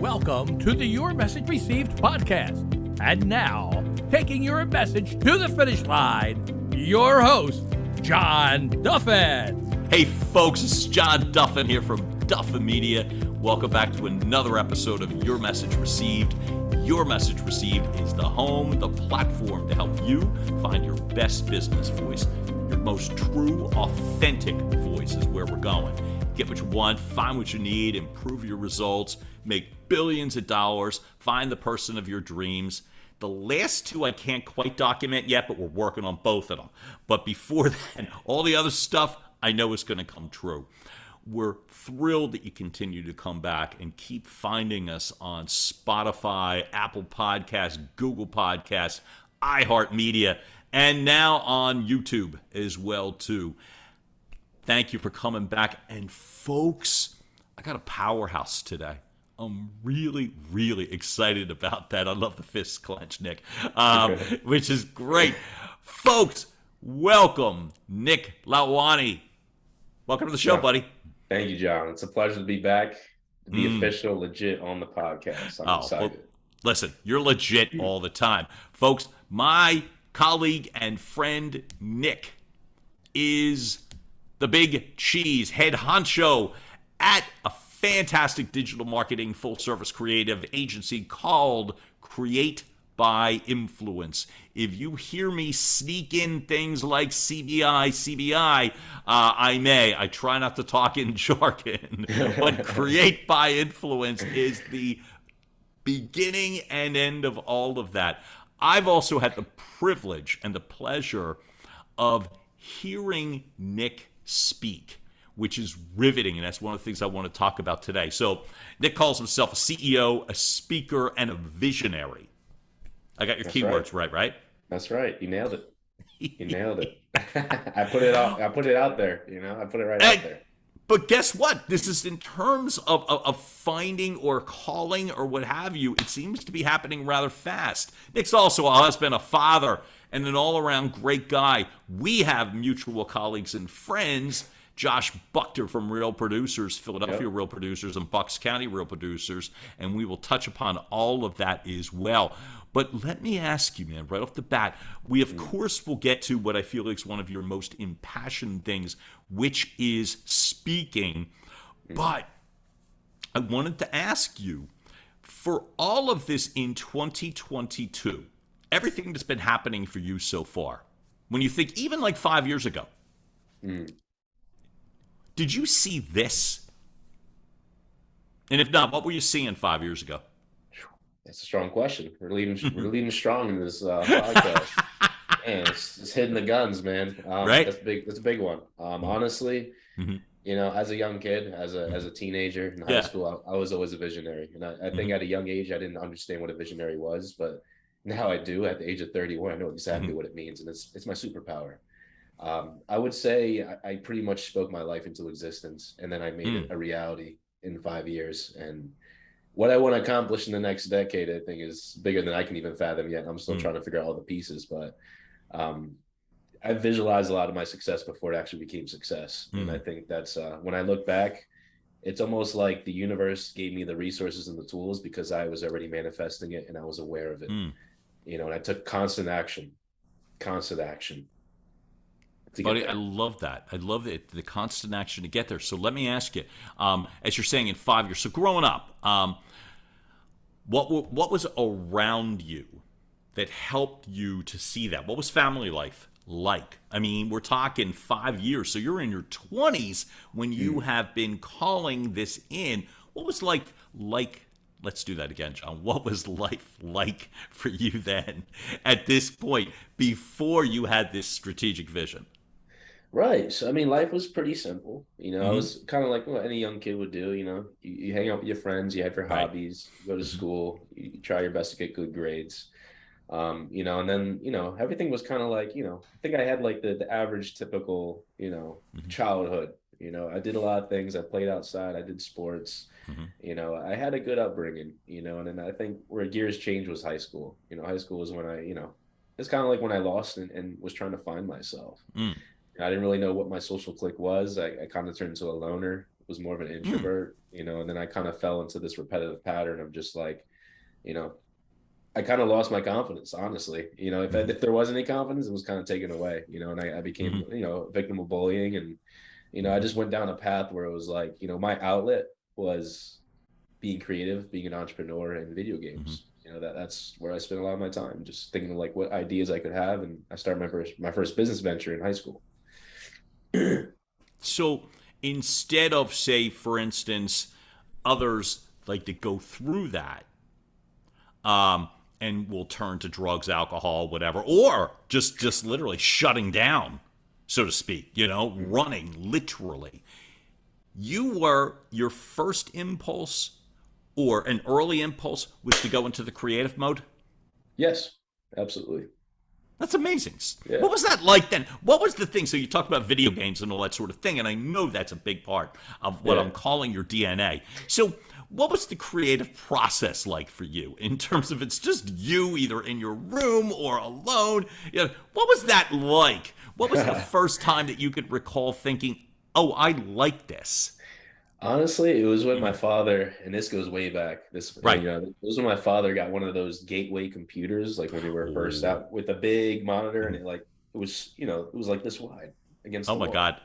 Welcome to the Your Message Received podcast. And now, taking your message to the finish line, your host, John Duffin. Hey folks, this is John Duffin here from Duffin Media. Welcome back to another episode of Your Message Received. Your Message Received is the home, the platform to help you find your best business voice. Your most true, authentic voice is where we're going. Get what you want, find what you need, improve your results, make billions of dollars, find the person of your dreams. The last two I can't quite document yet, but we're working on both of them. But before that, all the other stuff I know is going to come true. We're thrilled that you continue to come back and keep finding us on Spotify, Apple Podcasts, Google Podcasts, iHeartMedia, and now on YouTube as well too. Thank you for coming back. And folks, I got a powerhouse today. I'm really, really excited about that. I love the fists clenched, Nick, which is great. Folks, welcome, Nick Lalwani. Welcome to the show, buddy. Thank you, John. It's a pleasure to be back, to be official, legit on the podcast. I'm excited. Well, listen, you're legit all the time. Folks, my colleague and friend, Nick, is the big cheese head honcho at a fantastic digital marketing full-service creative agency called Create by Influence. If you hear me sneak in things like CBI, I try not to talk in jargon, but Create by Influence is the beginning and end of all of that. I've also had the privilege and the pleasure of hearing Nick speak, which is riveting, and that's one of the things I want to talk about today. So Nick calls himself a CEO, a speaker, and a visionary. I got your keywords right? That's right. You nailed it. You nailed it. I put it out there, I put it right out there. But guess what? This is in terms of finding or calling or what have you. It seems to be happening rather fast. Nick's also a husband, a father, and an all-around great guy. We have mutual colleagues and friends, Josh Buchter from Real Producers, Philadelphia Real Producers, and Bucks County Real Producers, and we will touch upon all of that as well. But let me ask you, man, right off the bat, we of course will get to what I feel like is one of your most impassioned things, which is speaking. But I wanted to ask you, for all of this in 2022, everything that's been happening for you so far, when you think even like 5 years ago, did you see this? And if not, what were you seeing 5 years ago? That's a strong question. We're leading strong in this podcast. Man, it's hitting the guns, man. Right? That's a big one. Honestly, as a young kid, as a teenager in high school, I was always a visionary. And I think at a young age, I didn't understand what a visionary was, but now I do. At the age of 31, I know exactly what it means, and it's my superpower. I would say I pretty much spoke my life into existence, and then I made it a reality in 5 years. And what I want to accomplish in the next decade, I think, is bigger than I can even fathom yet. I'm still trying to figure out all the pieces, but I visualized a lot of my success before it actually became success. And I think that's when I look back, it's almost like the universe gave me the resources and the tools because I was already manifesting it and I was aware of it. And I took constant action. Buddy, I love that. I love the constant action to get there. So let me ask you, as you're saying in 5 years, so growing up, what was around you that helped you to see that? What was family life like? I mean, we're talking 5 years. So you're in your 20s when you have been calling this in. What was like, let's do that again, John. What was life like for you then at this point before you had this strategic vision? Right. So, I mean, life was pretty simple. I was kind of like what any young kid would do. You hang out with your friends, you have your hobbies, you go to school, you try your best to get good grades. And then, everything was kind of like, I think I had like the average typical, childhood. I did a lot of things. I played outside. I did sports. I had a good upbringing, and then I think where gears changed was high school. High school was when it's kind of like when I lost and was trying to find myself. I didn't really know what my social clique was. I kind of turned into a loner. was more of an introvert, you know, and then I kind of fell into this repetitive pattern of just like, you know, I kind of lost my confidence, honestly. You know, if there was any confidence, it was kind of taken away, you know, and I became, you know, a victim of bullying. And, you know, I just went down a path where it was like, you know, my outlet was being creative, being an entrepreneur in video games. You know, that's where I spent a lot of my time, just thinking of like what ideas I could have. And I started my first business venture in high school. So instead of, say, for instance, others like to go through that, and will turn to drugs, alcohol, whatever, or just literally shutting down, so to speak, you know, running literally. Your first impulse or an early impulse was to go into the creative mode? Yes, absolutely. That's amazing. Yeah. What was that like then? What was the thing? So you talked about video games and all that sort of thing, and I know that's a big part of what I'm calling your DNA. So what was the creative process like for you in terms of it's just you either in your room or alone? You know, what was that like? What was the first time that you could recall thinking, oh, I like this? Honestly, it was when my father, and this goes way back. You know, it was when my father got one of those gateway computers, like when they were first out, with a big monitor, and it was, you know, it was like this wide against the Oh my wall. God.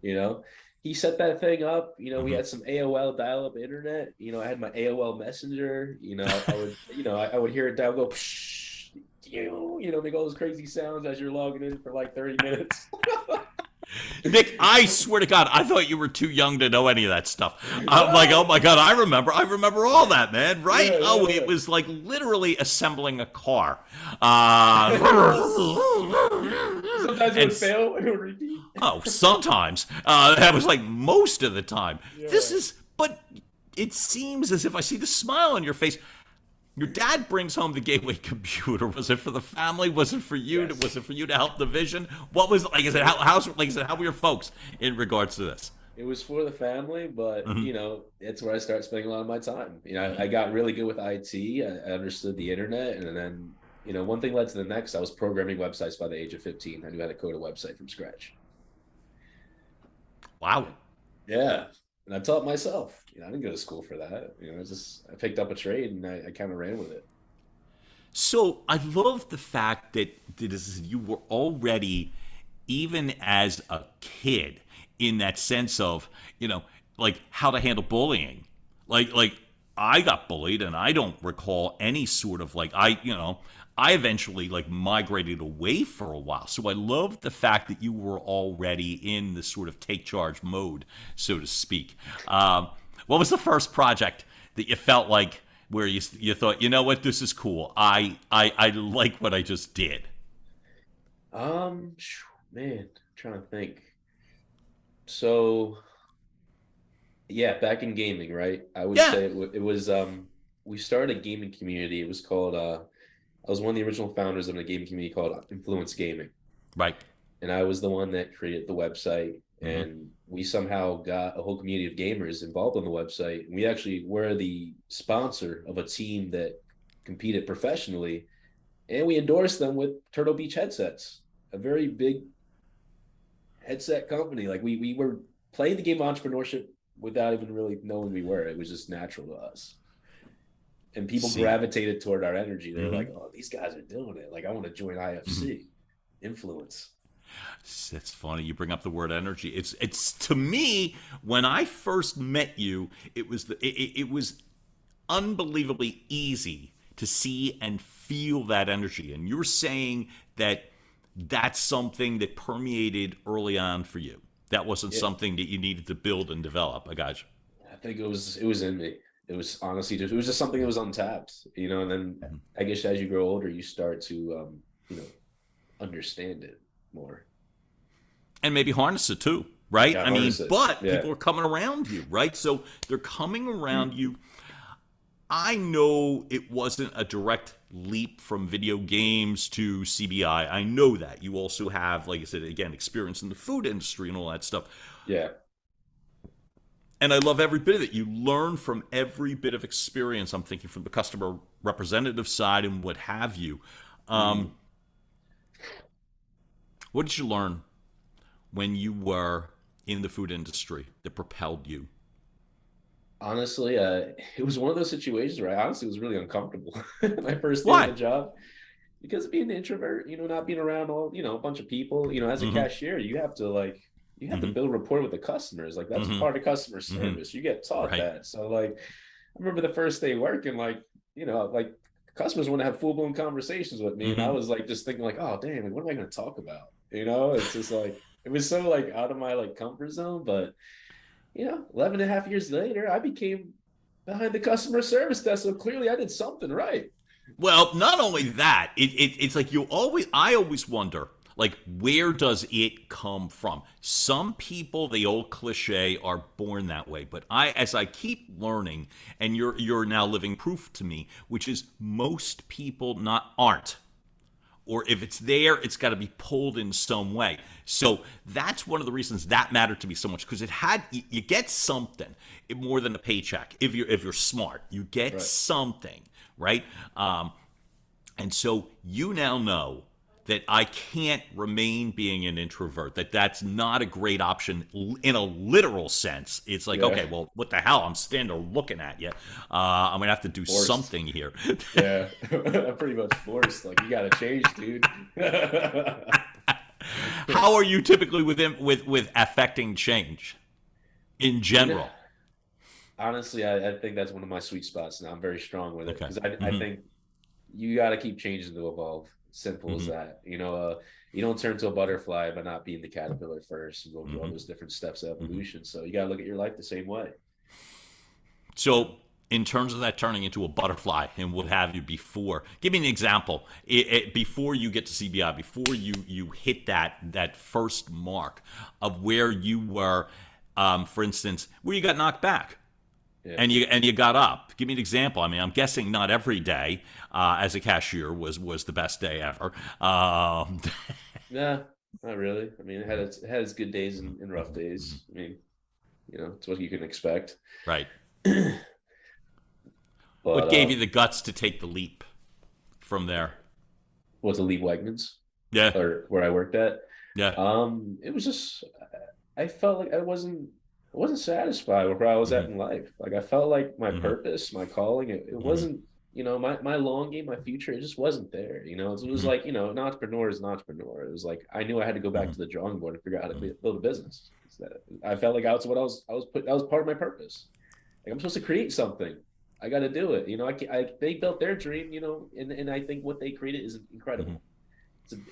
You know, he set that thing up. You know, we had some AOL dial-up internet. You know, I had my AOL Messenger. You know, I would hear it dial go, psh, you know, make all those crazy sounds as you're logging in for like 30 minutes. Nick, I swear to God, I thought you were too young to know any of that stuff. I'm like, oh my God, I remember all that, man, right? Yeah. It was like literally assembling a car. Sometimes it would fail and it would repeat. Oh, sometimes. That was like most of the time. Yeah. But it seems as if I see the smile on your face. Your dad brings home the gateway computer. Was it for the family? Was it for you? Yes. Was it for you to help the vision? What was like? Is it how were your folks in regards to this? It was for the family, but you know, it's where I started spending a lot of my time. You know, I got really good with IT. I understood the internet, and then, you know, one thing led to the next. I was programming websites by the age of 15. I knew how to code a website from scratch. Wow. Yeah, and I taught myself. You know, I didn't go to school for that. You know, I picked up a trade and I kind of ran with it. So I love the fact that you were already, even as a kid, in that sense of, you know, like how to handle bullying. Like I got bullied, and I don't recall any sort of like I eventually like migrated away for a while. So I love the fact that you were already in the sort of take charge mode, so to speak. What was the first project that you felt like where you thought, you know what, this is cool. I like what I just did. Man, I'm trying to think. So yeah, back in gaming, right? I would Yeah. say it was we started a gaming community. It was called I was one of the original founders of a gaming community called Influence Gaming. Right. And I was the one that created the website, and we somehow got a whole community of gamers involved on the website. We actually were the sponsor of a team that competed professionally, and we endorsed them with Turtle Beach headsets, a very big headset company. Like we were playing the game of entrepreneurship without even really knowing we were. It was just natural to us. And people gravitated toward our energy. They were like, oh, these guys are doing it. Like, I want to join IFC. Influence. That's funny. You bring up the word energy. It's to me, when I first met you, it was unbelievably easy to see and feel that energy. And you're saying that that's something that permeated early on for you. That wasn't something that you needed to build and develop. I got you. I think it was in me. It was honestly it was just something that was untapped, you know. And then I guess as you grow older, you start to you know, understand it more, and maybe harness it too, right? Yeah, I mean, but yeah. people are coming around you, right? So they're coming around you. I know it wasn't a direct leap from video games to CBI. I know that. You also have, like I said, again, experience in the food industry and all that stuff. Yeah. And I love every bit of it. You learn from every bit of experience. I'm thinking from the customer representative side and what have you. What did you learn when you were in the food industry that propelled you Honestly, it was one of those situations where I honestly was really uncomfortable my first day on Why? the job because of being an introvert, not being around a bunch of people, as a Mm-hmm. cashier, you have to Mm-hmm. build rapport with the customers. Like that's Mm-hmm. part of customer Mm-hmm. service. You get taught Right. that. So like I remember the first day working, like customers want to have full blown conversations with me. And I Mm-hmm. was like just thinking like, oh damn, like, what am I gonna talk about? It's just like it was so like out of my like comfort zone, but 11 and a half years later, I became behind the customer service desk. So clearly I did something right. Well, not only that, it's like I always wonder, like, where does it come from? Some people, the old cliche, are born that way. But as I keep learning, and you're now living proof to me, which is most people not aren't. Or if it's there, it's got to be pulled in some way. So that's one of the reasons that mattered to me so much because you get something more than a paycheck if you're smart. You get Right. something, right? And so you now know that I can't remain being an introvert, that's not a great option in a literal sense. It's like, Yeah. okay, well, what the hell? I'm standing there looking at you. I'm going to have to do Forced. something here. Yeah. I'm pretty much forced. Like you gotta change, dude. How are you typically with affecting change in you know, general? honestly, I think that's one of my sweet spots and I'm very strong with it Okay. because I Mm-hmm. think you got to keep changing to evolve. Simple as Mm-hmm. that. You don't turn to a butterfly by not being the caterpillar first and go through all Mm-hmm. those different steps of Mm-hmm. evolution. So you got to look at your life the same way. So, in terms of that turning into a butterfly and what have you before, give me an example. Before you get to CBI, before you hit that first mark of where you were, for instance, where you got knocked back Yeah. and you got up. Give me an example. I mean, I'm guessing not every day as a cashier was the best day ever. Nah, not really. I mean, it had its good days and rough days. I mean, it's what you can expect. Right. But What gave you the guts to take the leap from there? what's a leave Wegmans Yeah. or where I worked at? Yeah. It was just I felt like I wasn't satisfied with where I was at Mm-hmm. in life. Like I felt like my Mm-hmm. purpose, my calling, it Mm-hmm. wasn't, my long game, my future, it just wasn't there. It was Mm-hmm. like, an entrepreneur is an entrepreneur. It was like I knew I had to go back Mm-hmm. to the drawing board and figure out how to Mm-hmm. build a business. I felt like that's what that was part of my purpose. Like I'm supposed to create something. I got to do it. They built their dream, and I think what they created is Mm-hmm. incredible.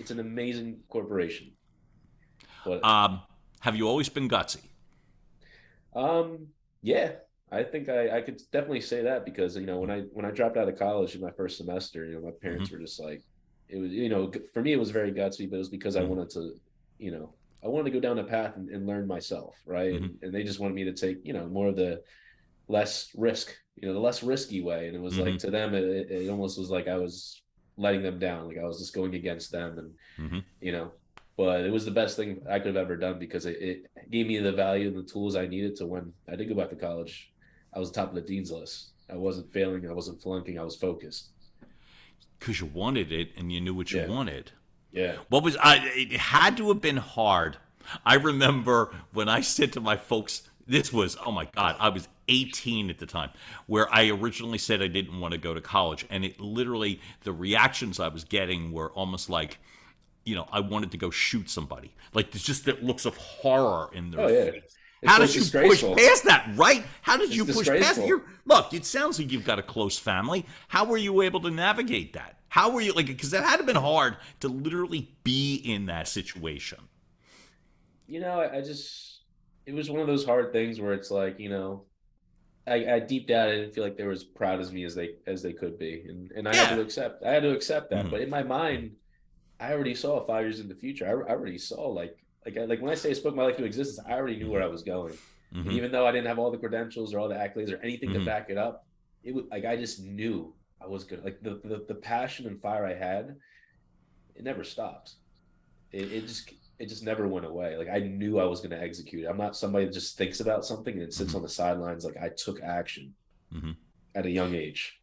It's an amazing corporation. But Um, have you always been gutsy? Um, yeah, I think I could definitely say that because when I dropped out of college in my first semester, my Mm-hmm. parents were just like, it was for me it was very gutsy, but it was because Mm-hmm. you know I wanted to go down a path and learn myself, right? Mm-hmm. And they just wanted me to take more of the less risk, the less risky way, and it was Mm-hmm. like to them it almost was like I was letting them down, like I was just going against them, and Mm-hmm. you know but it was the best thing I could have ever done because it gave me the value and the tools I needed to when I did go back to college. I was top of the dean's list. I wasn't failing. I wasn't flunking. I was focused. Because you wanted it and you knew what you Yeah. wanted. Yeah. It had to have been hard. I remember when I said to my folks, this was, oh my God, I was 18 at the time, where I originally said I didn't want to go to college. And it literally, the reactions I was getting were almost like, I wanted to go shoot somebody. Like, there's just that looks of horror in their Oh yeah. face. It's How so did you push disgraceful. past that, right? How did It's you push past it? disgraceful. Look, it sounds like you've got a close family. How were you able to navigate that? How were you, like, because that had to have been hard to literally be in that situation. I just it was one of those hard things where it's like, I deep down I didn't feel like they were as proud as me as they could be. And Yeah. I had to accept that. Mm-hmm. But in my mind, I already saw 5 years in the future. I already saw like when I say I spoke my life into existence, I already knew where I was going. And Mm-hmm. even though I didn't have all the credentials or all the accolades or anything to Mm-hmm. back it up, it was like I just knew I was good. Like the passion and fire I had, it never stopped. It just never went away. Like I knew I was going to execute. I'm not somebody that just thinks about something and sits Mm-hmm. on the sidelines. Like I took action Mm-hmm. at a young age.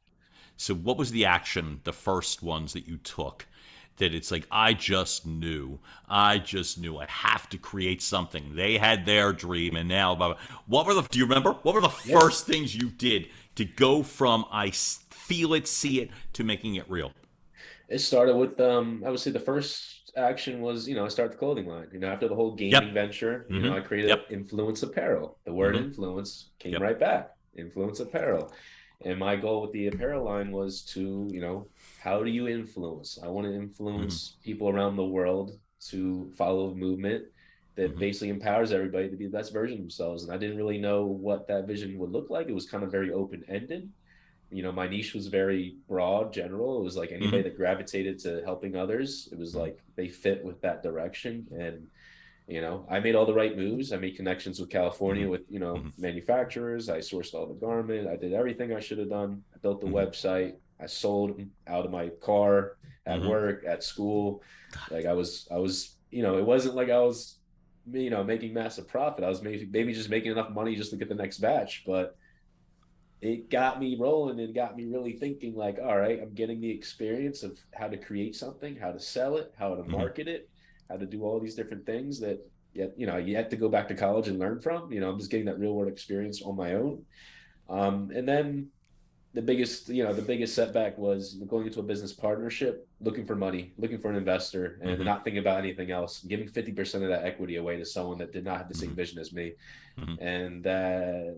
So, what was the action, the first ones that you took that it's like, I just knew I have to create something. They had their dream, and now, blah, blah. Do you remember? What were the first things you did to go from feel it, see it, to making it real? It started with I would say the first action was, I started the clothing line. After the whole gaming venture, I created Influence Apparel. The word influence came right back. Influence Apparel. And my goal with the apparel line was to, how do you influence? I want to influence people around the world to follow a movement that basically empowers everybody to be the best version of themselves. And I didn't really know what that vision would look like. It was kind of very open-ended. My niche was very broad, general. It was like anybody that gravitated to helping others. It was like they fit with that direction. And, I made all the right moves. I made connections with California with, manufacturers. I sourced all the garment. I did everything I should have done. I built the website. I sold out of my car, at work, at school. Like I was, it wasn't like I was, making massive profit. I was maybe just making enough money just to get the next batch, but it got me rolling and got me really thinking like, all right, I'm getting the experience of how to create something, how to sell it, how to market it, how to do all these different things that, you have to go back to college and learn from. I'm just getting that real world experience on my own. And then the biggest setback was going into a business partnership, looking for money, looking for an investor, and not thinking about anything else, giving 50% of that equity away to someone that did not have the same vision as me. And that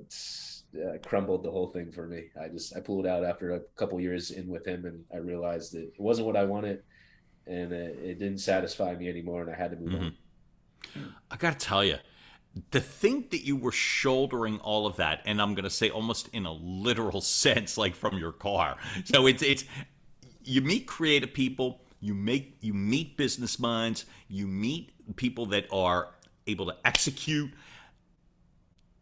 crumbled the whole thing for me. I pulled out after a couple years in with him, and I realized that it wasn't what I wanted, and it didn't satisfy me anymore, and I had to move on. I gotta tell you, the thing that you were shouldering all of that, and I'm gonna say almost in a literal sense, like from your car. So it's you meet creative people, you meet business minds, you meet people that are able to execute.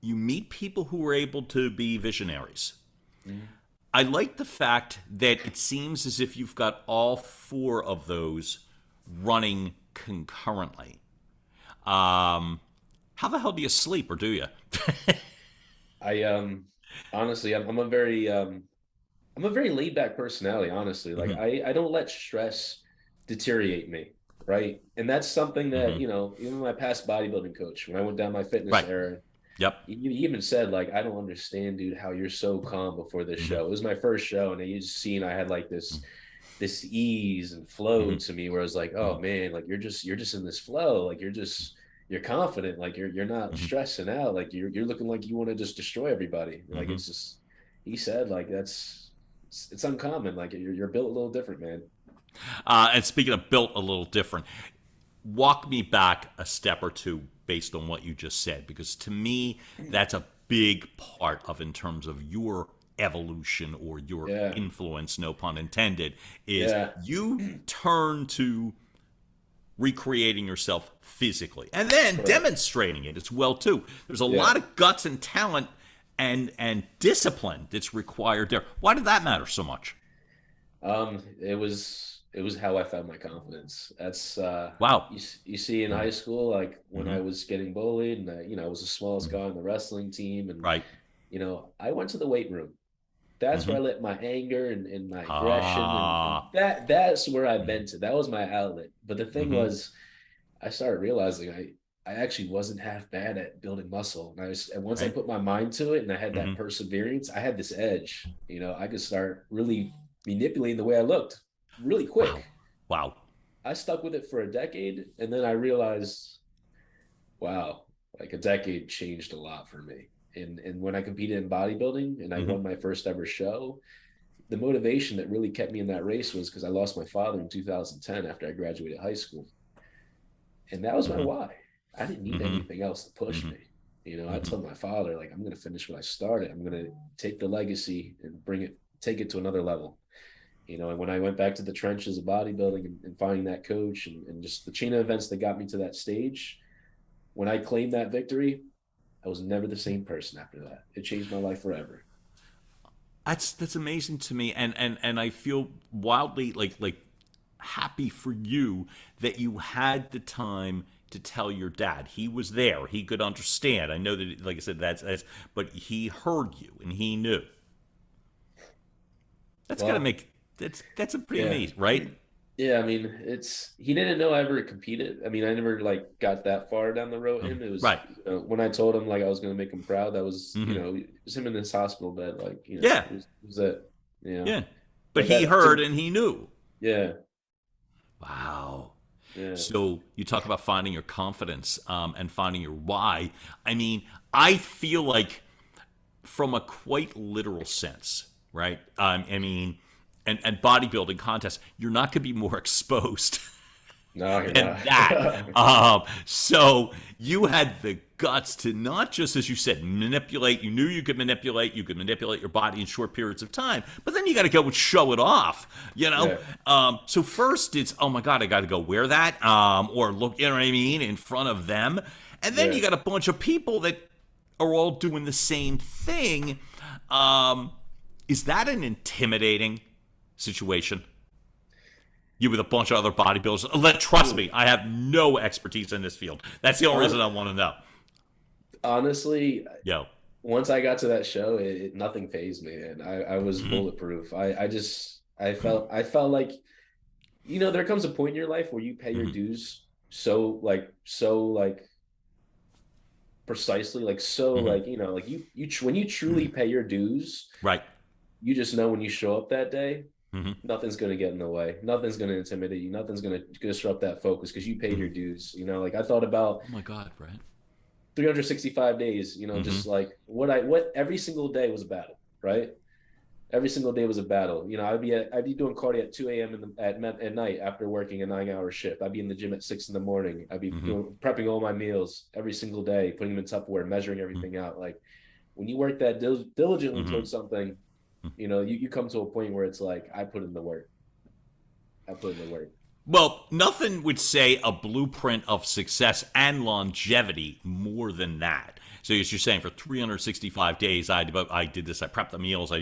You meet people who are able to be visionaries. I like the fact that it seems as if you've got all four of those running concurrently. How the hell do you sleep, or do you? I honestly, I'm a very laid back personality. Honestly, like I don't let stress deteriorate me, right? And that's something that even my past bodybuilding coach, when I went down my fitness era. Yep. You even said, like, I don't understand, dude, how you're so calm before this show. It was my first show, and you just seen I had like this ease and flow to me where I was like, oh man, like you're just in this flow, like you're confident, like you're not stressing out, like you're looking like you want to just destroy everybody. Like it's just, he said, like it's uncommon, like you're built a little different, man. And speaking of built a little different, walk me back a step or two based on what you just said, because to me that's a big part of, in terms of your evolution or your influence, no pun intended, is you turn to recreating yourself physically and then demonstrating it as well too. There's a lot of guts and talent and discipline that's required there. Why did that matter so much? It was how I found my confidence. That's wow. You see in high school, like when I was getting bullied, and I was the smallest guy on the wrestling team, and I went to the weight room. That's where I let my anger and my aggression, and that's where I vented. That was my outlet. But the thing was, I started realizing I actually wasn't half bad at building muscle. And once I put my mind to it and I had that perseverance, I had this edge. I could start really manipulating the way I looked really quick. Wow. I stuck with it for a decade, and then I realized, wow, like a decade changed a lot for me. And when I competed in bodybuilding and I won my first ever show, the motivation that really kept me in that race was because I lost my father in 2010 after I graduated high school. And that was my why. I didn't need anything else to push me. I told my father, like, I'm going to finish what I started. I'm going to take the legacy and take it to another level. And when I went back to the trenches of bodybuilding and finding that coach and just the chain of events that got me to that stage, when I claimed that victory, I was never the same person after that. It changed my life forever. That's amazing to me, and I feel wildly like happy for you that you had the time to tell your dad. He was there. He could understand. I know that, like I said, that's but he heard you and he knew. That's gotta make that's a pretty amazing, right? Yeah, I mean, he didn't know I ever competed. I mean, I never like got that far down the road. Mhm. Him, it was Right. when I told him like I was going to make him proud. That was Hmm. it was him in this hospital bed. Like Yeah. it was it. Yeah. But But he that heard and he knew. yeah, Wow. yeah, So you talk about finding your confidence and finding your why. I mean, I feel like from a quite literal sense, right? I mean, and bodybuilding contests, you're not going to be more exposed no, you're than that. not. So you had the guts to not just, as you said, manipulate. You knew you could manipulate. You could manipulate your body in short periods of time. But then you got to go and show it off. You know. Yeah, So first it's, oh my God, I got to go wear that, or look. You know what I mean, in front of them. And then yeah. you got a bunch of people that are all doing the same thing. Is that an intimidating situation? You with a bunch of other bodybuilders. Trust me, I have no expertise in this field. That's the only reason I want to know. Honestly, Yo. once I got to that show, nothing fazed me, and I was Mm-hmm. bulletproof. I felt like there comes a point in your life where you pay your Mm-hmm. dues so precisely, like so Mm-hmm. like like when you truly pay your dues, Right. you just know when you show up that day, Mm-hmm. nothing's gonna get in the way, nothing's gonna intimidate you, nothing's gonna disrupt that focus because you paid Mm-hmm. your dues. Like I thought about Oh my God, right? 365 days, Mm-hmm. just like what every single day was a battle, right? Every single day was a battle. I'd be doing cardio at 2 a.m. at night after working a 9-hour shift. I'd be in the gym at 6 in the morning. I'd be Mm-hmm. prepping all my meals every single day, putting them in Tupperware, measuring everything out. Like when you work that diligently Mm-hmm. towards something, you come to a point where it's like I put in the work. I put in the work. Well, nothing would say a blueprint of success and longevity more than that. So as you're saying, for 365 days, I did this. I prepped the meals.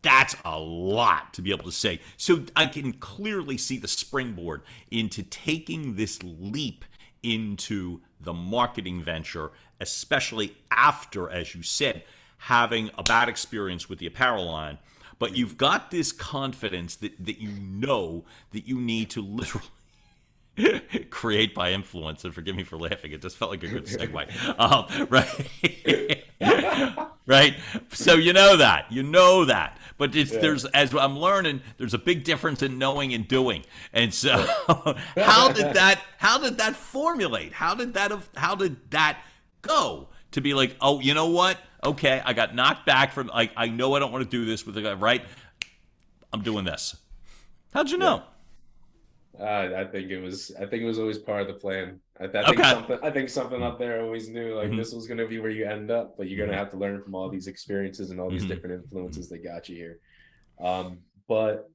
That's a lot to be able to say. So I can clearly see the springboard into taking this leap into the marketing venture, especially after, as you said, having a bad experience with the apparel line. But you've got this confidence that you know that you need to literally create by influence. And forgive me for laughing; it just felt like a good segue, right? Right. So you know that. But Yeah. there's, as I'm learning, there's a big difference in knowing and doing. And so, how did that formulate? How did that go to be like, oh, you know what? Okay, I got knocked back from. I know I don't want to do this with the guy. Right? I'm doing this. How'd you Yeah. know? I think it was always part of the plan. Okay. I think something up there always knew like Mm-hmm. this was going to be where you end up, but you're going to have to learn from all these experiences and all these Mm-hmm. different influences that got you here. But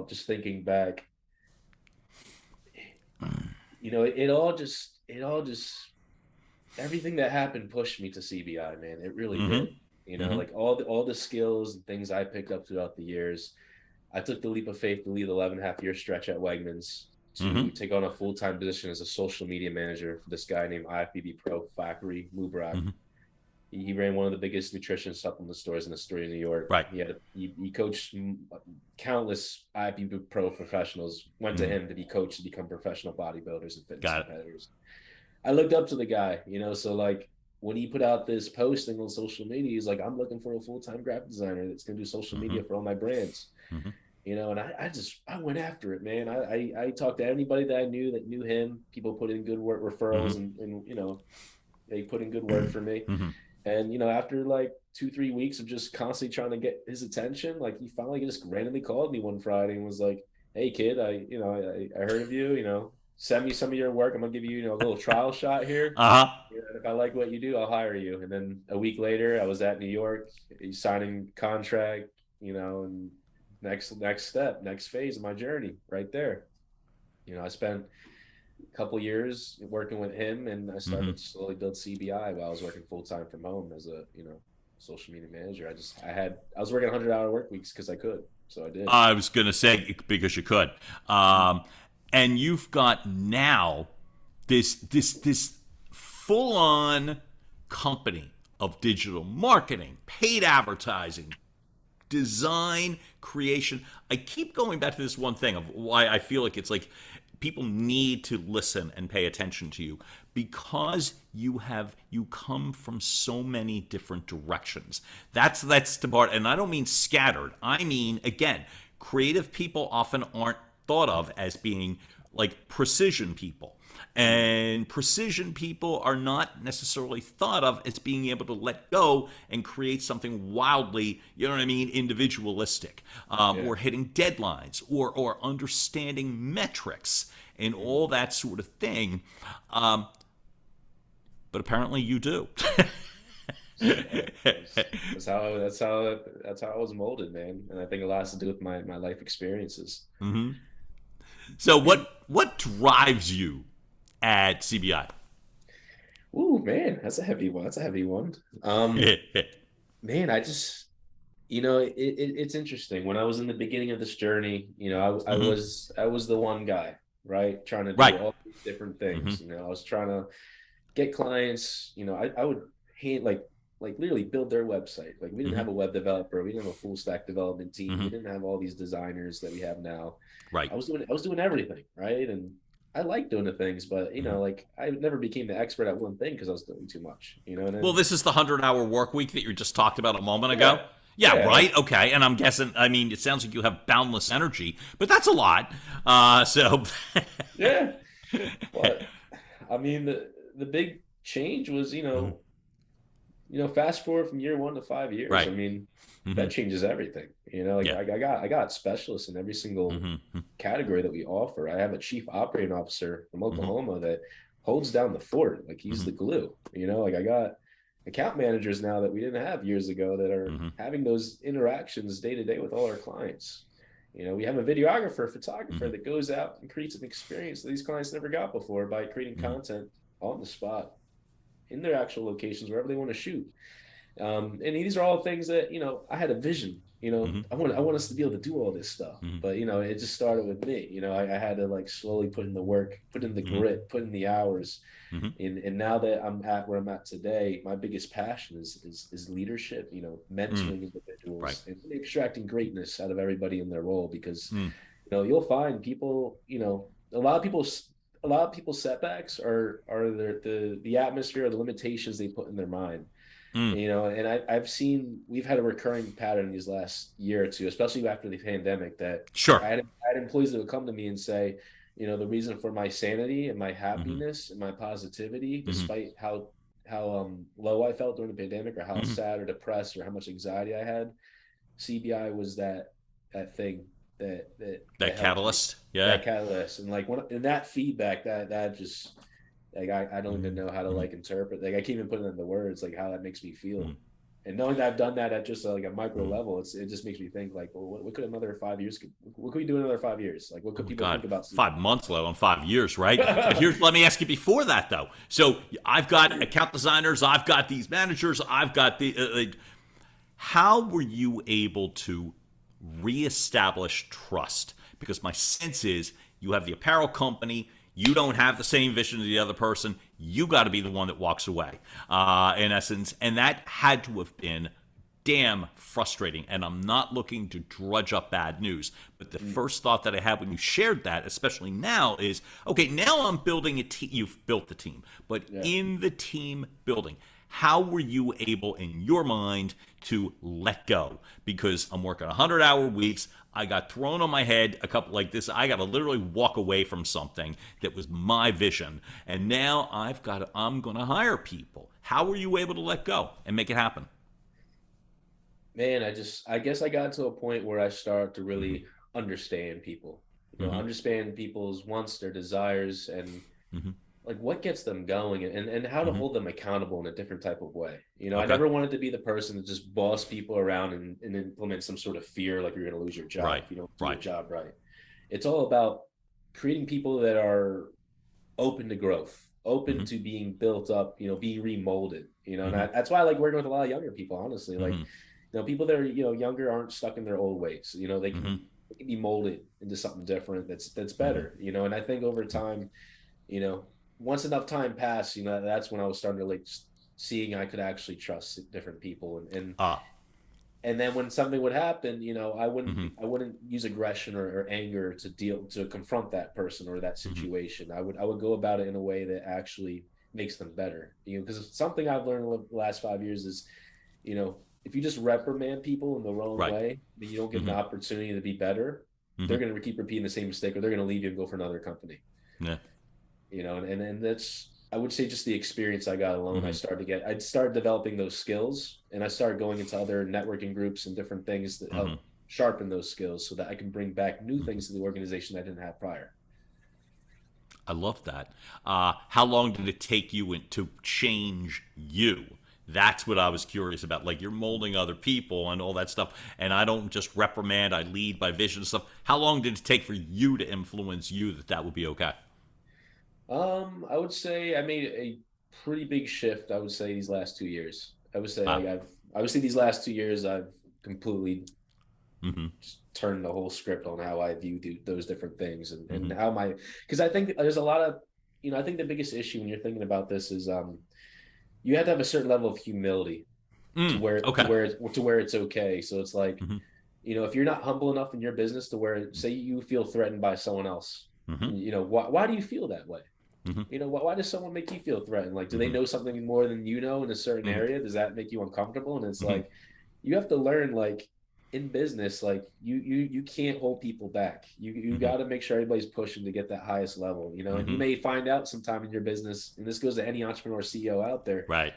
just thinking back, it all just everything that happened pushed me to CBI, man. It really Mm-hmm. did. Mm-hmm. Like all the skills and things I picked up throughout the years. I took the leap of faith to leave the 11.5-year stretch at Wegmans Mm-hmm. to take on a full-time position as a social media manager for this guy named IFBB Pro Fakri Mubrak. Mm-hmm. He ran one of the biggest nutrition supplement stores in the story of New York. Right. He coached countless IFBB Pro professionals. Went to Mm-hmm. him to be coached to become professional bodybuilders and fitness Got it. competitors. I looked up to the guy, so like when he put out this posting on social media, he's like, I'm looking for a full-time graphic designer that's going to do social Mm-hmm. media for all my brands. Mm-hmm. And I went after it, man. I talked to anybody that I knew that knew him. People put in good work referrals, and they put in good work for me. Mm-hmm. And after like 2-3 weeks of just constantly trying to get his attention, like he finally just randomly called me one Friday and was like, "Hey kid, I heard of you. Send me some of your work. I'm gonna give you a little trial shot here. Uh-huh. And if I like what you do, I'll hire you." And then a week later, I was at New York, signing contract. And next step, next phase of my journey, right there. I spent a couple years working with him, and I started to slowly build CBI while I was working full time from home as a social media manager. I was working 100-hour work weeks because I could, so I did. I was going to say because you could. And you've got now this full on company of digital marketing, paid advertising, design, creation. I keep going back to this one thing of why I feel like it's like people need to listen and pay attention to you, because you come from so many different directions. That's the part, and I don't mean scattered. I mean, again, creative people often aren't thought of as being like precision people. And precision people are not necessarily thought of as being able to let go and create something wildly, you know what I mean, individualistic, or hitting deadlines, or understanding metrics and all that sort of thing. But apparently you do. That's how I was molded, man. And I think a lot has to do with my life experiences. Mm-hmm. So what drives you at CBI? Ooh, man, that's a heavy one. Man, I just, it's interesting. When I was in the beginning of this journey, I was the one guy, right, trying to do all these different things. I was trying to get clients. I would literally build their website. Like, we didn't have a web developer, we didn't have a full stack development team, we didn't have all these designers that we have now. Right. I was doing everything, right? And I like doing the things, but I never became the expert at one thing because I was doing too much. Well, this is the 100-hour work week that you just talked about a moment ago. Yeah, right. Okay, and I'm guessing. I mean, it sounds like you have boundless energy, but that's a lot. So. Yeah. But I mean, the big change was, fast forward from year 1 to 5 years. Right. I mean, that changes everything. I got specialists in every single category that we offer. I have a chief operating officer from Oklahoma that holds down the fort. Like, he's the glue. I got account managers now that we didn't have years ago that are having those interactions day to day with all our clients. We have a videographer, photographer that goes out and creates an experience that these clients never got before by creating content on the spot in their actual locations, wherever they want to shoot. And these are all things that, I had a vision, I want us to be able to do all this stuff, but, it just started with me. I had to slowly put in the work, put in the grit, put in the hours. And now that I'm at where I'm at today, my biggest passion is leadership, mentoring individuals and really extracting greatness out of everybody in their role, because, you'll find people, a lot of people's setbacks are the atmosphere or the limitations they put in their mind. And I've seen, we've had a recurring pattern these last year or two, especially after the pandemic, that I had employees that would come to me and say, the reason for my sanity and my happiness and my positivity, despite how low I felt during the pandemic, or how sad or depressed or how much anxiety I had, CBI was that thing that catalyst. That catalyst. And in that feedback, that just, I don't even know how to interpret. I can't even put it into words, how that makes me feel. And knowing that I've done that at just a micro level, it just makes me think what could another 5 years? What could we do in another 5 years? What could people think about? 5 months, let alone 5 years, right? But let me ask you before that though. So I've got account designers, I've got these managers, I've got the. How were you able to reestablish trust? Because my sense is you have the apparel company. You don't have the same vision as the other person. You got to be the one that walks away, in essence. And that had to have been damn frustrating. And I'm not looking to drudge up bad news. But the first thought that I had when you shared that, especially now, is, okay, now I'm building a team. You've built the team. But in the team building, how were you able, in your mind, to let go? Because I'm working 100-hour weeks. I got thrown on my head a couple like this. I got to literally walk away from something that was my vision. And now I'm going to hire people. How were you able to let go and make it happen? Man, I guess I got to a point where I started to really understand people, understand people's wants, their desires, and what gets them going, and how to hold them accountable in a different type of way. I never wanted to be the person to just boss people around and implement some sort of fear, like you're going to lose your job if you don't do your job right. It's all about creating people that are open to growth, open to being built up, being remolded, and that's why I like working with a lot of younger people, honestly. People that are, younger aren't stuck in their old ways. They can be molded into something different that's better, and I think over time, once enough time passed, that's when I was starting to seeing I could actually trust different people. And And then when something would happen, I wouldn't use aggression or anger to confront that person or that situation. I would go about it in a way that actually makes them better. Because something I've learned in the last 5 years is, if you just reprimand people in the wrong way, then you don't get an opportunity to be better. They're going to keep repeating the same mistake, or they're going to leave you and go for another company. Yeah. And that's, I would say, just the experience I got alone. I started developing those skills, and I started going into other networking groups and different things that help sharpen those skills so that I can bring back new things to the organization I didn't have prior. I love that. How long did it take you to change you? That's what I was curious about. Like, you're molding other people and all that stuff, and I don't just reprimand, I lead by vision and stuff. How long did it take for you to influence you that would be okay? I would say I made a pretty big shift. I would say these last 2 years. I would say these last 2 years I've completely just turned the whole script on how I view those different things and how because I think there's a lot of, I think the biggest issue when you're thinking about this is you have to have a certain level of humility to where it's okay. So it's like, if you're not humble enough in your business to where, say you feel threatened by someone else, why do you feel that way? Why does someone make you feel threatened? Like, do they know something more than you know in a certain area? Does that make you uncomfortable? And it's like, you have to learn, like, in business, like you can't hold people back. You got to make sure everybody's pushing to get that highest level, and you may find out sometime in your business, and this goes to any entrepreneur CEO out there, right?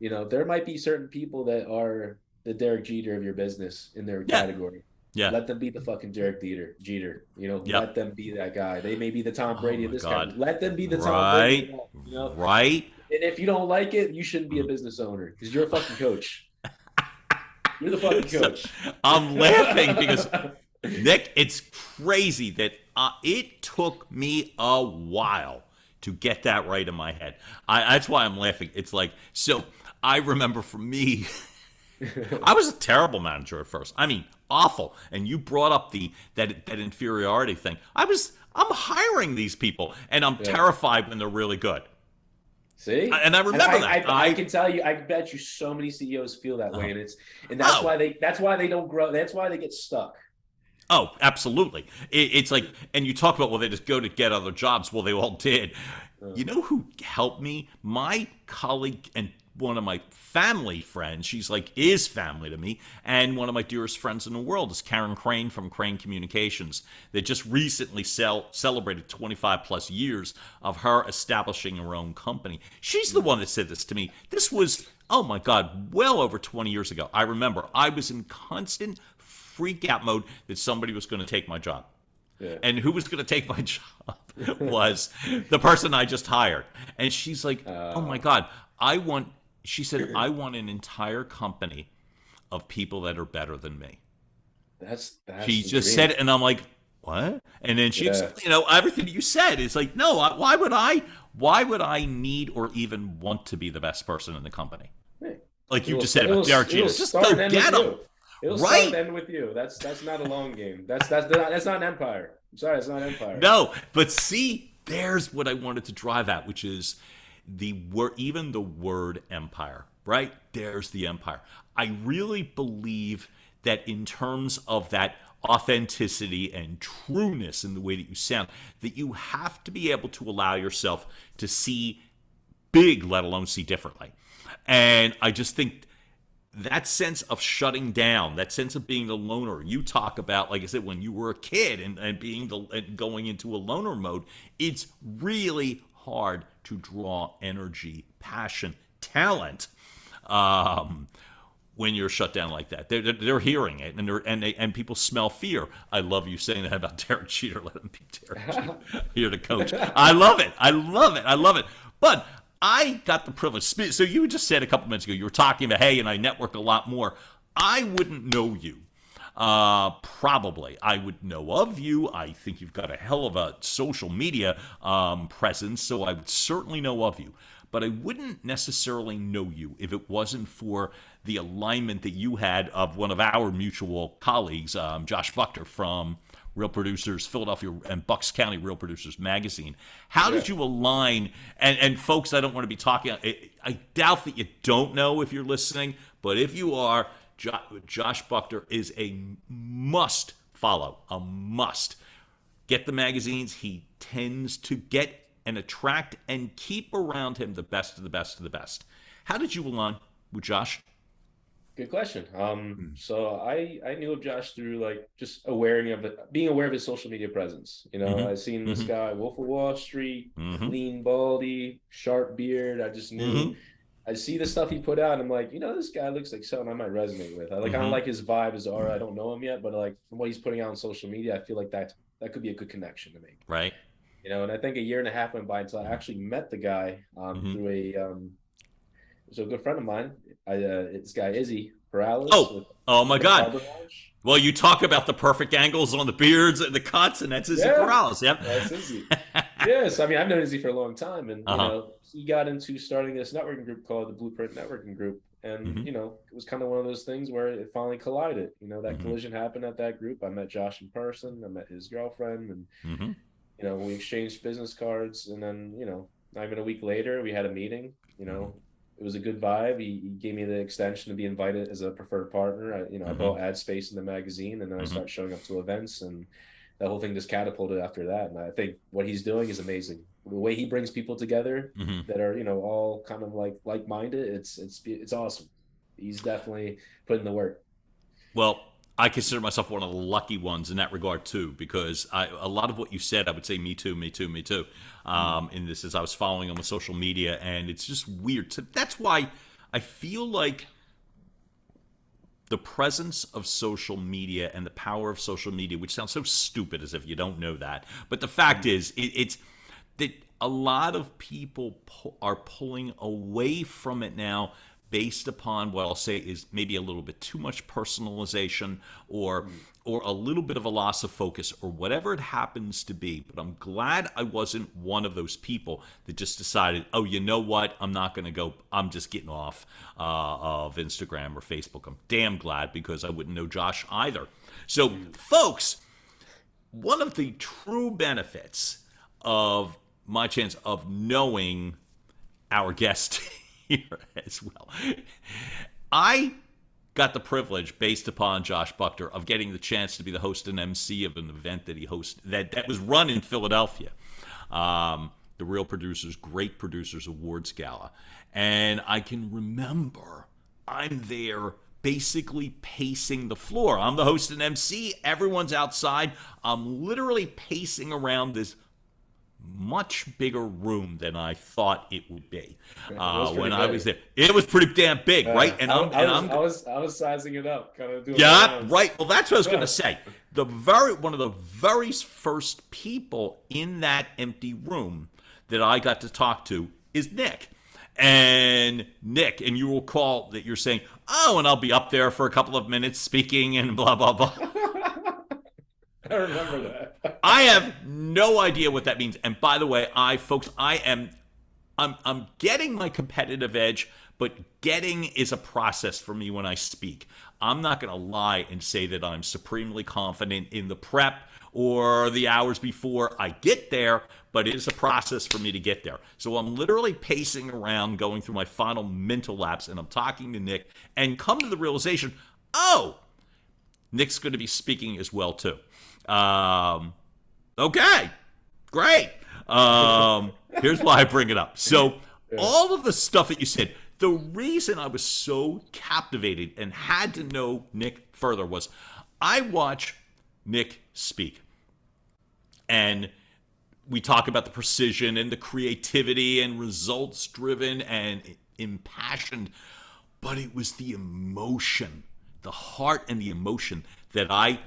There might be certain people that are the Derek Jeter of your business in their category. Yeah. Let them be the fucking Derek Jeter. Let them be that guy. They may be the Tom Brady of this guy. Let them be the Tom Brady. Right. And if you don't like it, you shouldn't be a business owner because you're a fucking coach. You're the fucking coach. I'm laughing because, Nick, it's crazy that it took me a while to get that right in my head. That's why I'm laughing. It's like, so I remember for me, I was a terrible manager at first. I mean, awful. And you brought up that inferiority thing. I'm hiring these people, and I'm terrified when they're really good. See, and I remember that. I can tell you, I bet you so many CEOs feel that way, and that's why they don't grow. That's why they get stuck. Oh, absolutely. It's like, and you talk about, well, they just go to get other jobs. Well, they all did. You know who helped me? My colleague and one of my family friends, is family to me, and one of my dearest friends in the world is Karen Crane from Crane Communications. They just recently celebrated 25 plus years of her establishing her own company. She's the one that said this to me. This was, oh my God, well over 20 years ago. I remember I was in constant freak out mode that somebody was going to take my job. Yeah. And who was going to take my job was the person I just hired. And she's like, oh my God, she said, I want an entire company of people that are better than me. That's she just said it, and I'm like, what? And then she, everything you said is like, no, why would I need or even want to be the best person in the company? Like you just said about Derek Jeter. Just go get him. It'll start and end with you. That's not a long game. That's not an empire. I'm sorry, it's not an empire. No, but see, there's what I wanted to drive at, which is even the word empire, right? There's the empire. I really believe that in terms of that authenticity and trueness in the way that you sound, that you have to be able to allow yourself to see big, let alone see differently. And I just think that sense of shutting down, that sense of being the loner, you talk about, like I said, when you were a kid and being and going into a loner mode, it's really hard to draw energy, passion, talent when you're shut down like that. They're hearing it, and people smell fear. I love you saying that about Derek Jeter. Let him be Derek Jeter. You're the coach. I love it. But I got the privilege. So you just said a couple minutes ago, you were talking about, hey, and I network a lot more. I wouldn't know you. Probably. I would know of you. I think you've got a hell of a social media presence, so I would certainly know of you. But I wouldn't necessarily know you if it wasn't for the alignment that you had of one of our mutual colleagues, Josh Buchter from Real Producers, Philadelphia and Bucks County Real Producers Magazine. How did you align? And folks, I don't want to be talking. I doubt that you don't know if you're listening, but if you are, Josh Buchter is a must follow, a must. Get the magazines. He tends to get and attract and keep around him the best of the best of the best. How did you align with Josh? Good question. So I knew of Josh through like just being aware of his social media presence. You know, I seen this guy, Wolf of Wall Street, clean, baldy, sharp beard. I just knew. I see the stuff he put out, and I'm like, this guy looks like something I might resonate with. I don't like his vibe as aura. I don't know him yet, but like from what he's putting out on social media, I feel like that could be a good connection to make. Right. And I think a year and a half went by until I actually met the guy through so a good friend of mine, this guy Izzy Perales. Oh my God! Well, you talk about the perfect angles on the beards and the cuts, and that's Izzy Perales. Yep, that's Izzy. Yes, I mean I've known Izzy for a long time, and he got into starting this networking group called the Blueprint Networking Group, and it was kind of one of those things where it finally collided. That collision happened at that group. I met Josh in person. I met his girlfriend, and we exchanged business cards, and then not even a week later we had a meeting. It was a good vibe. He gave me the extension to be invited as a preferred partner. I bought ad space in the magazine, and then I started showing up to events, and the whole thing just catapulted after that. And I think what he's doing is amazing. The way he brings people together that are all kind of like-minded. It's awesome. He's definitely putting the work. Well, I consider myself one of the lucky ones in that regard too, because a lot of what you said, I would say me too. In this, as I was following him on social media, and it's just weird. So that's why I feel like the presence of social media and the power of social media, which sounds so stupid as if you don't know that, but the fact is, it's that a lot of people are pulling away from it now, based upon what I'll say is maybe a little bit too much personalization or a little bit of a loss of focus or whatever it happens to be. But I'm glad I wasn't one of those people that just decided, oh, you know what? I'm not going to go. I'm just getting off of Instagram or Facebook. I'm damn glad, because I wouldn't know Josh either. So, folks, one of the true benefits of my chance of knowing our guest here as well, I got the privilege, based upon Josh Buchter, of getting the chance to be the host and MC of an event that he hosted that was run in Philadelphia, the Real Producers, Great Producers Awards Gala. And I can remember I'm there basically pacing the floor. I'm the host and MC. Everyone's outside. I'm literally pacing around this much bigger room than I thought it would be when I was there. It was pretty damn big, right? And I was sizing it up, kind of doing. Yeah, right. Well, that's what I was going to say. One of the very first people in that empty room that I got to talk to is Nick. And Nick, and you will recall that you're saying, "Oh, and I'll be up there for a couple of minutes speaking and blah blah blah." I remember that. I have no idea what that means. And by the way, I'm getting my competitive edge, but getting is a process for me when I speak. I'm not going to lie and say that I'm supremely confident in the prep or the hours before I get there, but it is a process for me to get there. So I'm literally pacing around, going through my final mental laps, and I'm talking to Nick and come to the realization, oh, Nick's going to be speaking as well too. Okay, great. Here's why I bring it up. So all of the stuff that you said, the reason I was so captivated and had to know Nick further was I watch Nick speak. And we talk about the precision and the creativity and results driven and impassioned, but it was the emotion, the heart and the emotion that I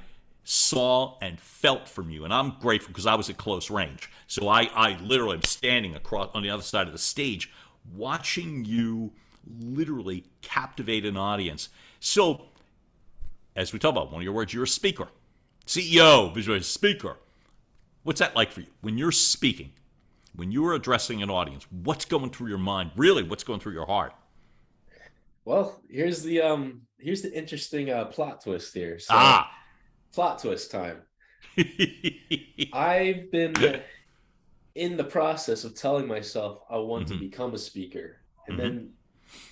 saw and felt from you. And I'm grateful because I was at close range. So I literally am standing across on the other side of the stage watching you literally captivate an audience. So, as we talk about, one of your words, you're a speaker. CEO, visual speaker. What's that like for you? When you're speaking, when you're addressing an audience, what's going through your mind? Really, what's going through your heart? Well, here's the interesting plot twist here. So, plot twist time. I've been in the process of telling myself I want to become a speaker. And then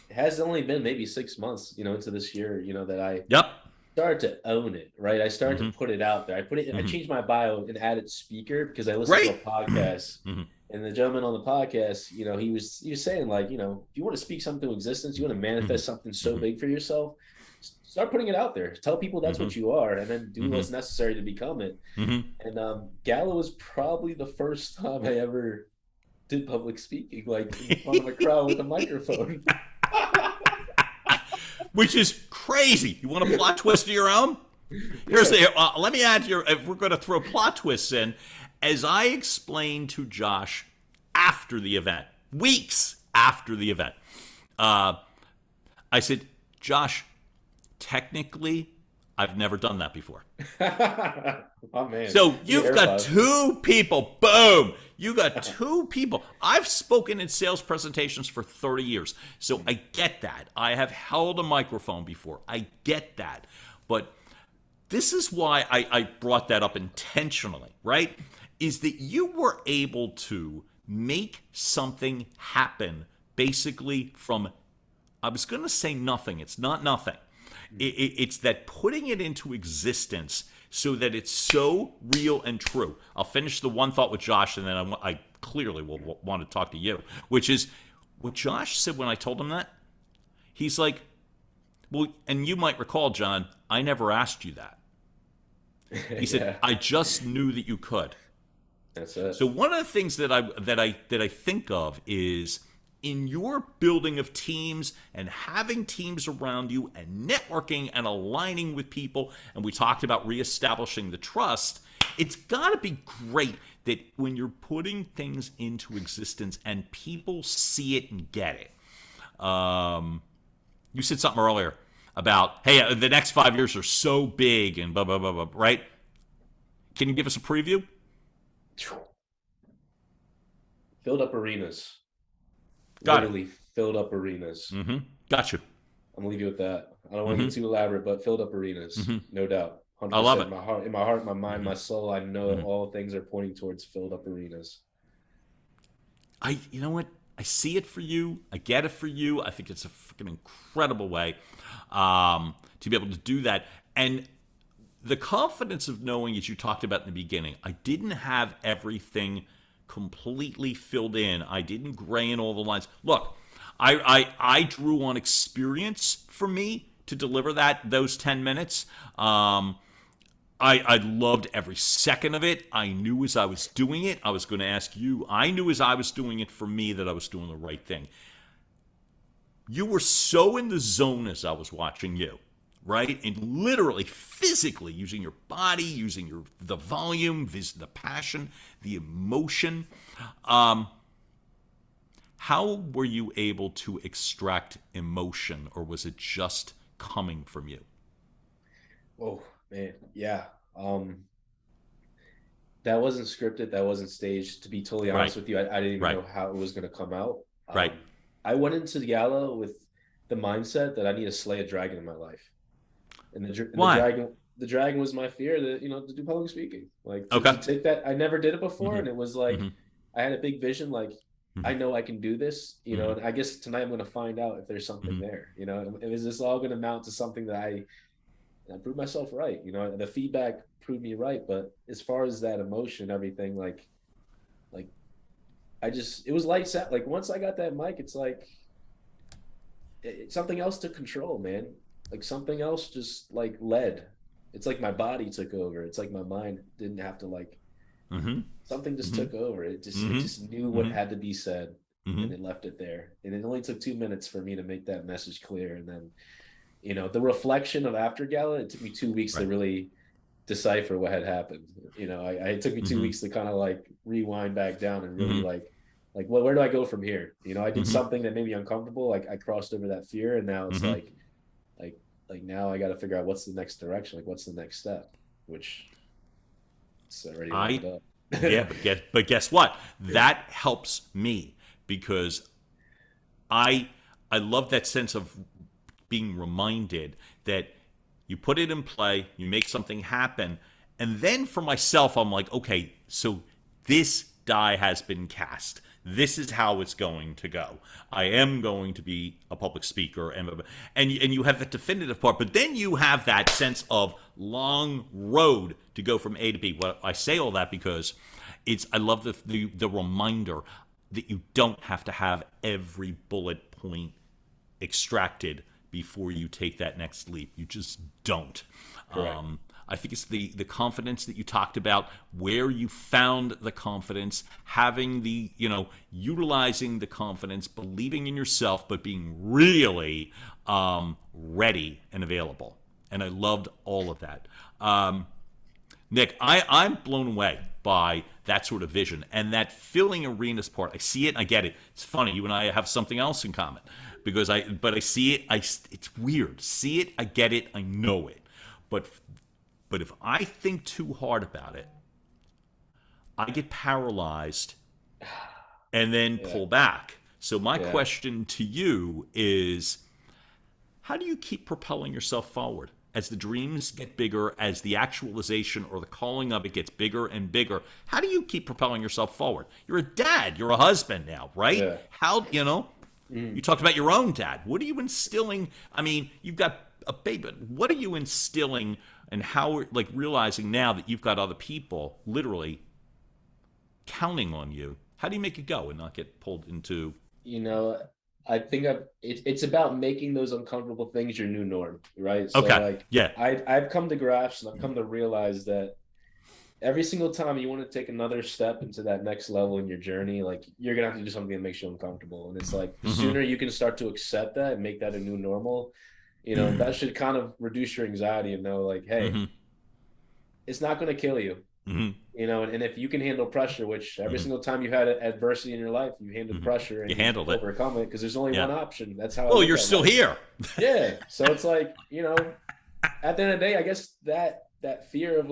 it has only been maybe 6 months, into this year, that I Yep. started to own it, right? I started to Mm-hmm. put it out there. I Mm-hmm. changed my bio and added speaker because I listened to a Great. podcast, Mm-hmm. and the gentleman on the podcast, he was saying like, if you want to speak something to existence, you want to Mm-hmm. manifest something so Mm-hmm. big for yourself, start putting it out there. Tell people that's Mm-hmm. what you are, and then do Mm-hmm. what's necessary to become it. Mm-hmm. And Gala was probably the first time I ever did public speaking, like in front of a crowd with a microphone. Which is crazy. You want a plot twist of your own? Here's let me add here, if we're going to throw plot twists in, as I explained to Josh after the event, weeks after the event, I said, Josh, technically, I've never done that before. Oh man. So you've got two people. Boom. You got two people. I've spoken in sales presentations for 30 years. So I get that. I have held a microphone before. I get that. But this is why I brought that up intentionally, right? Is that you were able to make something happen basically from, I was going to say nothing. It's not nothing. It's that putting it into existence so that it's so real and true. I'll finish the one thought with Josh, and then I clearly will want to talk to you, which is what Josh said when I told him that. He's like, well, and you might recall, John, I never asked you that. He said, Yeah. I just knew that you could. That's it. So one of the things that I think of is in your building of teams and having teams around you and networking and aligning with people, and we talked about reestablishing the trust, it's got to be great that when you're putting things into existence and people see it and get it. You said something earlier about, hey, the next 5 years are so big and blah, blah, blah, blah, right? Can you give us a preview? Filled up arenas. Got Literally filled up arenas. Mm-hmm. Got you. I'm gonna leave you with that. I don't want to get too elaborate, but filled up arenas, no doubt. 100%. I love it. In my heart, my mind, my soul, I know all things are pointing towards filled up arenas. You know what? I see it for you. I get it for you. I think it's a freaking incredible way to be able to do that. And the confidence of knowing, as you talked about in the beginning, I didn't have everything completely filled in. I didn't gray in all the lines. Look, I drew on experience for me to deliver those 10 minutes. I loved every second of it. I knew as I was doing it, I was going to ask you, I knew as I was doing it for me that I was doing the right thing. You were so in the zone as I was watching you, right? And literally, physically, using your body, using the volume, the passion, the emotion. How were you able to extract emotion, or was it just coming from you? Oh man, yeah. That wasn't scripted. That wasn't staged. To be totally honest with you, I didn't even know how it was going to come out. Right. I went into the gala with the mindset that I need to slay a dragon in my life, and the dragon was my fear to do public speaking. Like to take that, I never did it before, and it was like I had a big vision. Like I know I can do this, and I guess tonight I'm going to find out if there's something there. And is this all going to mount to something that I proved myself right? The feedback proved me right, but as far as that emotion, everything, like it was lights out. Like once I got that mic, it's like something else took control, man. Like something else just like led. It's like my body took over. It's like my mind didn't have to something just took over. It just knew what had to be said, and it left it there. And it only took 2 minutes for me to make that message clear. And then, the reflection of after gala, it took me 2 weeks to really decipher what had happened. It took me 2 weeks to kind of like rewind back down and really like where do I go from here? I did something that made me uncomfortable. Like I crossed over that fear, and now it's like now I got to figure out what's the next direction. Like what's the next step, which it's already lined up. Yeah, but guess what? That helps me because I love that sense of being reminded that you put it in play, you make something happen, and then for myself, I'm like, okay, so this die has been cast. this is how it's going to go. I am going to be a public speaker, and you have the definitive part, but then you have that sense of long road to go from A to B. Well, I say all that because I love the reminder that you don't have to have every bullet point extracted before you take that next leap. You just don't. I think it's the confidence that you talked about, where you found the confidence, having utilizing the confidence, believing in yourself, but being really ready and available. And I loved all of that. Nick, I'm blown away by that sort of vision and that filling arenas part. I see it, I get it. It's funny, you and I have something else in common because I see it. It's weird. See it, I get it, I know it. But if I think too hard about it, I get paralyzed and then pull back. So my question to you is, how do you keep propelling yourself forward? As the dreams get bigger, as the actualization or the calling of it gets bigger and bigger, how do you keep propelling yourself forward? You're a dad, you're a husband now, right? Yeah. How, you talked about your own dad. What are you instilling? I mean, you've got a baby, but what are you instilling, and how, realizing now that you've got other people literally counting on you? How do you make it go and not get pulled into? I think it's about making those uncomfortable things your new norm, right? So I've come to grasp and I've come to realize that every single time you want to take another step into that next level in your journey, you're gonna have to do something that makes you uncomfortable. And it's the sooner you can start to accept that and make that a new normal, that should kind of reduce your anxiety and know hey, it's not going to kill you. And if you can handle pressure, which every single time you had adversity in your life, you handled pressure and you handled it, overcome it, because there's only one option. That's how. Well, you're still here. Yeah. So it's at the end of the day, I guess that fear of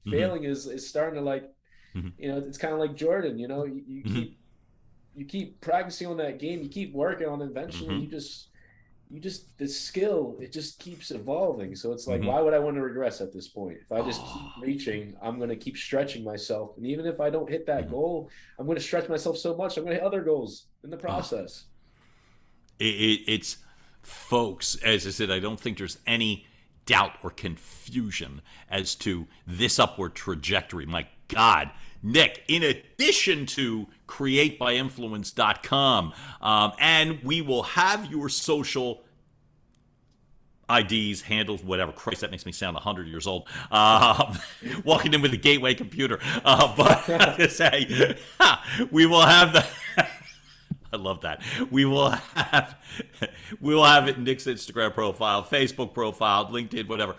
failing is starting to it's kind of like Jordan. You keep practicing on that game, you keep working on it, eventually you just the skill, it just keeps evolving. So it's why would I want to regress at this point? If I just keep reaching, I'm going to keep stretching myself, and even if I don't hit that goal, I'm going to stretch myself so much I'm going to hit other goals in the process. It's folks, as I said, I don't think there's any doubt or confusion as to this upward trajectory. My God, Nick, in addition to createbyinfluence.com, and we will have your social IDs, handles, whatever. Christ, that makes me sound 100 years old. Walking in with a gateway computer. But to say, we will have the... I love that. We will have it in Nick's Instagram profile, Facebook profile, LinkedIn, whatever.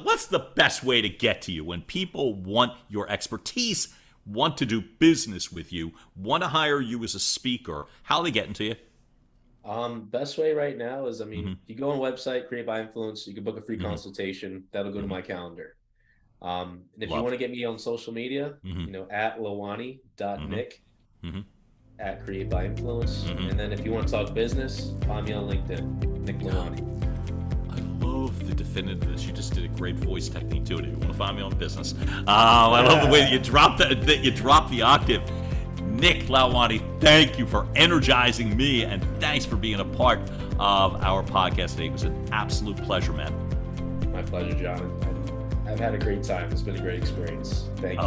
What's the best way to get to you when people want your expertise, want to do business with you, want to hire you as a speaker? How are they getting to you? Best way right now is, if you go on the website, Create by Influence, you can book a free consultation. That'll go to my calendar. And if you want to get me on social media, at Lalwani.Nick, at Create by Influence. And then if you want to talk business, find me on LinkedIn, Nick Lalwani. I love the definitiveness. You just did a great voice technique to it. If you want to find me on business. I love the way that you dropped the octave. Nick Lalwani, thank you for energizing me, and thanks for being a part of our podcast today. It was an absolute pleasure, man. My pleasure, John. I've had a great time. It's been a great experience. Thank you.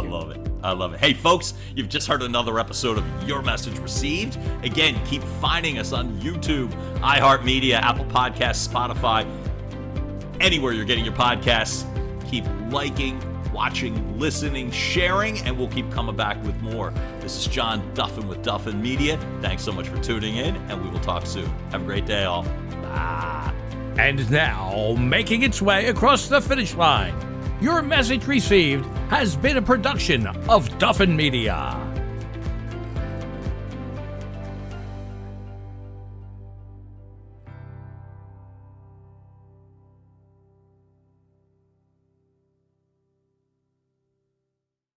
I love it. Hey, folks, you've just heard another episode of Your Message Received. Again, keep finding us on YouTube, iHeartMedia, Apple Podcasts, Spotify, anywhere you're getting your podcasts. Keep liking, watching, listening, sharing, and we'll keep coming back with more. This is John Duffin with Duffin Media. Thanks so much for tuning in, and we will talk soon. Have a great day, all. Bye. And now, making its way across the finish line, Your Message Received has been a production of Duffin Media.